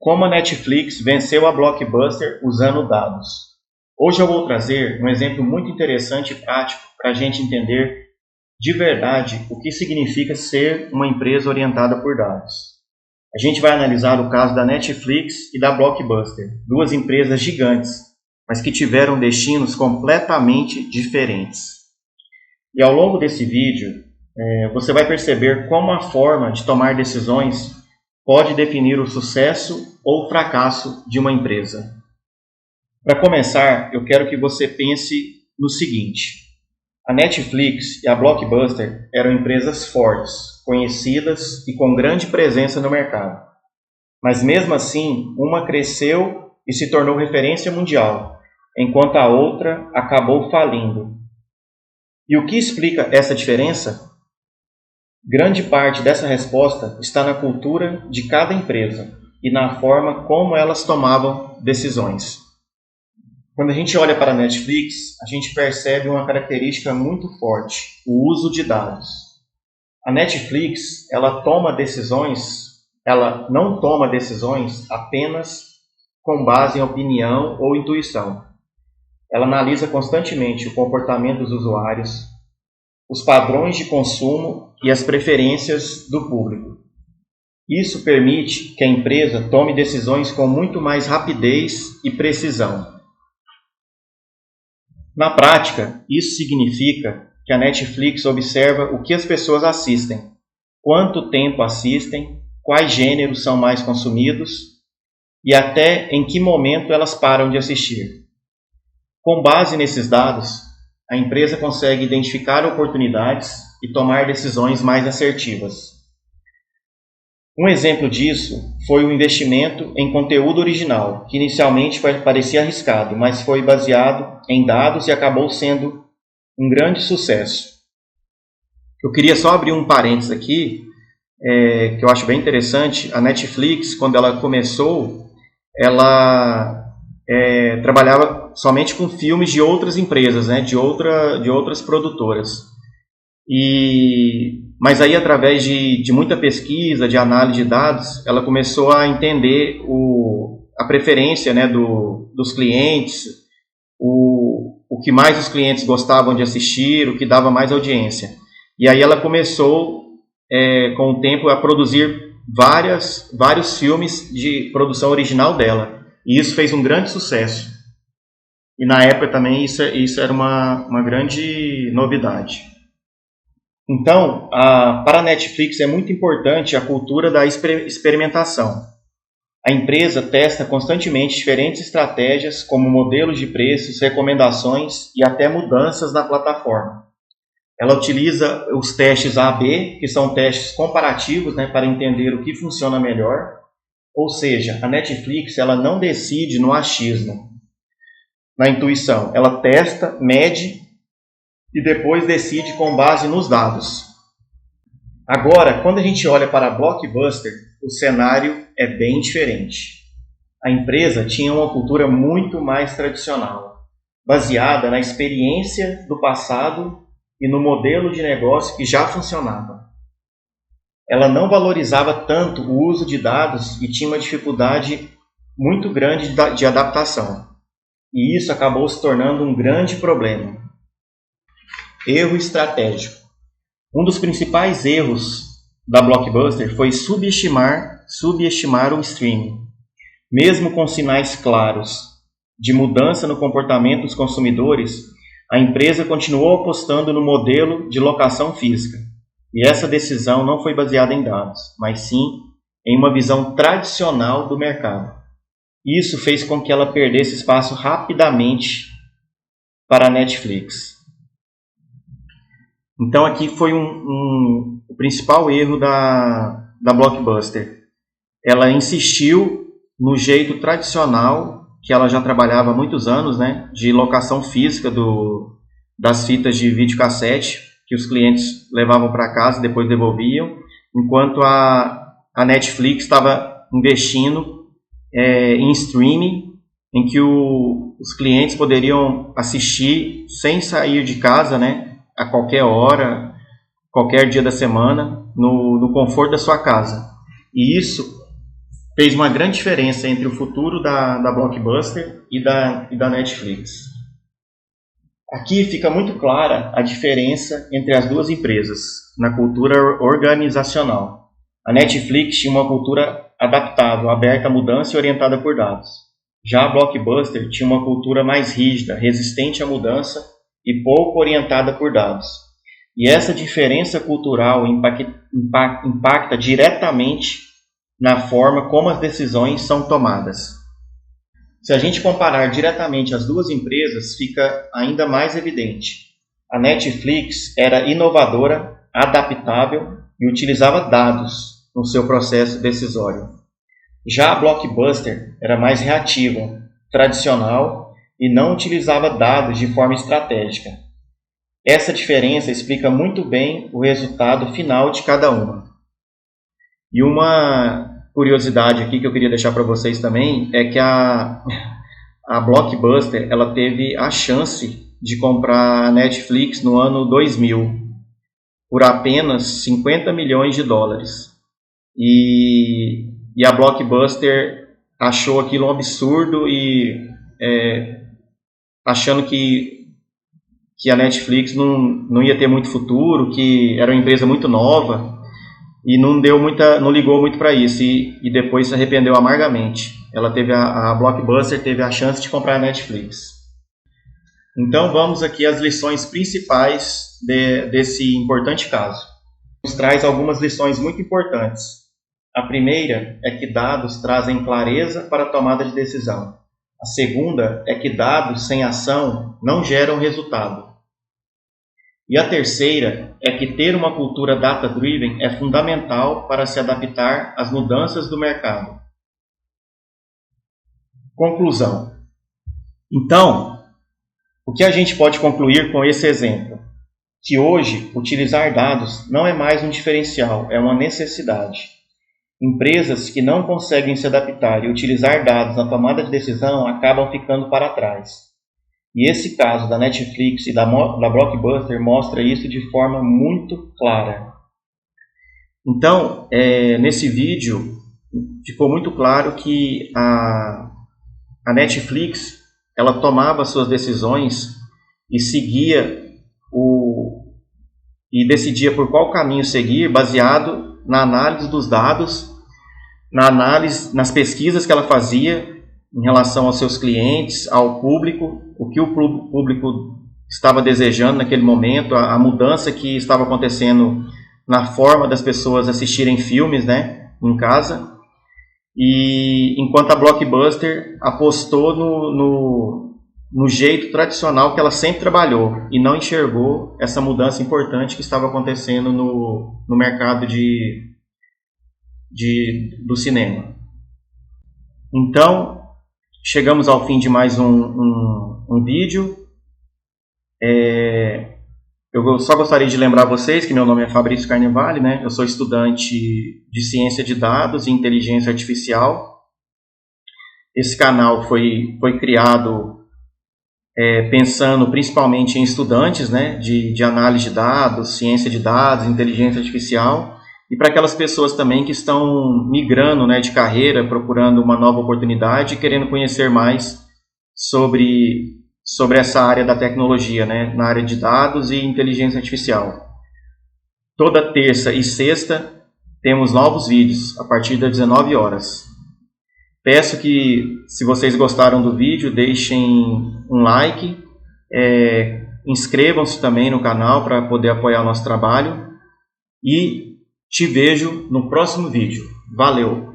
Como a Netflix venceu a Blockbuster usando dados. Hoje eu vou trazer um exemplo muito interessante e prático para a gente entender de verdade o que significa ser uma empresa orientada por dados. A gente vai analisar o caso da Netflix e da Blockbuster, duas empresas gigantes, mas que tiveram destinos completamente diferentes. E ao longo desse vídeo, você vai perceber como a forma de tomar decisões pode definir o sucesso ou o fracasso de uma empresa. Para começar, eu quero que você pense no seguinte: a Netflix e a Blockbuster eram empresas fortes, conhecidas e com grande presença no mercado. Mas mesmo assim, uma cresceu e se tornou referência mundial, enquanto a outra acabou falindo. E o que explica essa diferença? Grande parte dessa resposta está na cultura de cada empresa e na forma como elas tomavam decisões. Quando a gente olha para a Netflix, a gente percebe uma característica muito forte: o uso de dados. A Netflix, ela não toma decisões apenas com base em opinião ou intuição. Ela analisa constantemente o comportamento dos usuários, os padrões de consumo e as preferências do público. Isso permite que a empresa tome decisões com muito mais rapidez e precisão. Na prática, isso significa que a Netflix observa o que as pessoas assistem, quanto tempo assistem, quais gêneros são mais consumidos e até em que momento elas param de assistir. Com base nesses dados, a empresa consegue identificar oportunidades e tomar decisões mais assertivas. Um exemplo disso foi o investimento em conteúdo original, que inicialmente parecia arriscado, mas foi baseado em dados e acabou sendo um grande sucesso. Eu queria só abrir um parênteses aqui, que eu acho bem interessante. A Netflix, quando ela começou, ela trabalhava somente com filmes de outras empresas, de outras produtoras. Mas aí, através de muita pesquisa, de análise de dados, ela começou a entender a preferência dos clientes, o que mais os clientes gostavam de assistir, o que dava mais audiência. E aí ela começou, com o tempo, a produzir vários filmes de produção original dela. E isso fez um grande sucesso. E na época também isso era uma grande novidade. Então, para a Netflix é muito importante a cultura da experimentação. A empresa testa constantemente diferentes estratégias, como modelos de preços, recomendações e até mudanças na plataforma. Ela utiliza os testes A/B, que são testes comparativos, para entender o que funciona melhor. Ou seja, a Netflix ela não decide no achismo, na intuição. Ela testa, mede e depois decide com base nos dados. Agora, quando a gente olha para a Blockbuster, o cenário é bem diferente. A empresa tinha uma cultura muito mais tradicional, baseada na experiência do passado e no modelo de negócio que já funcionava. Ela não valorizava tanto o uso de dados e tinha uma dificuldade muito grande de adaptação. E isso acabou se tornando um grande problema. Erro estratégico. Um dos principais erros da Blockbuster foi subestimar o streaming. Mesmo com sinais claros de mudança no comportamento dos consumidores, a empresa continuou apostando no modelo de locação física. E essa decisão não foi baseada em dados, mas sim em uma visão tradicional do mercado. Isso fez com que ela perdesse espaço rapidamente para a Netflix. Então aqui foi o principal erro da Blockbuster. Ela insistiu no jeito tradicional, que ela já trabalhava há muitos anos, de locação física das fitas de videocassete, que os clientes levavam para casa e depois devolviam, enquanto a Netflix estava investindo em streaming, em que os clientes poderiam assistir sem sair de casa, a qualquer hora, qualquer dia da semana, no conforto da sua casa. E isso fez uma grande diferença entre o futuro da Blockbuster e da Netflix. Aqui fica muito clara a diferença entre as duas empresas na cultura organizacional. A Netflix tinha uma cultura adaptável, aberta à mudança e orientada por dados. Já a Blockbuster tinha uma cultura mais rígida, resistente à mudança e pouco orientada por dados. E essa diferença cultural impacta diretamente na forma como as decisões são tomadas. Se a gente comparar diretamente as duas empresas, fica ainda mais evidente. A Netflix era inovadora, adaptável e utilizava dados no seu processo decisório. Já a Blockbuster era mais reativa, tradicional e não utilizava dados de forma estratégica. Essa diferença explica muito bem o resultado final de cada uma. E uma curiosidade aqui que eu queria deixar para vocês também é que a Blockbuster ela teve a chance de comprar a Netflix no ano 2000 por apenas 50 milhões de dólares. E a Blockbuster achou aquilo um absurdo e achando que a Netflix não ia ter muito futuro, que era uma empresa muito nova. E não ligou muito para isso e depois se arrependeu amargamente. A Blockbuster teve a chance de comprar a Netflix. Então vamos aqui às lições principais desse importante caso. Nos traz algumas lições muito importantes. A primeira é que dados trazem clareza para a tomada de decisão. A segunda é que dados sem ação não geram resultado. E a terceira é que ter uma cultura data-driven é fundamental para se adaptar às mudanças do mercado. Conclusão. Então, o que a gente pode concluir com esse exemplo? Que hoje, utilizar dados não é mais um diferencial, é uma necessidade. Empresas que não conseguem se adaptar e utilizar dados na tomada de decisão acabam ficando para trás. E esse caso da Netflix e da Blockbuster mostra isso de forma muito clara. Então, nesse vídeo, ficou muito claro que a Netflix ela tomava suas decisões e decidia por qual caminho seguir, baseado na análise dos dados, nas pesquisas que ela fazia em relação aos seus clientes, ao público, o que o público estava desejando naquele momento, a mudança que estava acontecendo na forma das pessoas assistirem filmes, né, em casa. E enquanto a Blockbuster apostou no jeito tradicional que ela sempre trabalhou e não enxergou essa mudança importante que estava acontecendo no mercado do cinema. Então, chegamos ao fim de mais um vídeo. Eu só gostaria de lembrar vocês que meu nome é Fabrício Carnevale, né? Eu sou estudante de Ciência de Dados e Inteligência Artificial. Esse canal foi criado pensando principalmente em estudantes, né? de análise de dados, ciência de dados, inteligência artificial. E para aquelas pessoas também que estão migrando, né, de carreira, procurando uma nova oportunidade e querendo conhecer mais sobre essa área da tecnologia, né, na área de dados e inteligência artificial. Toda terça e sexta temos novos vídeos a partir das 19 horas. Peço que, se vocês gostaram do vídeo, deixem um like, inscrevam-se também no canal para poder apoiar o nosso trabalho e te vejo no próximo vídeo. Valeu!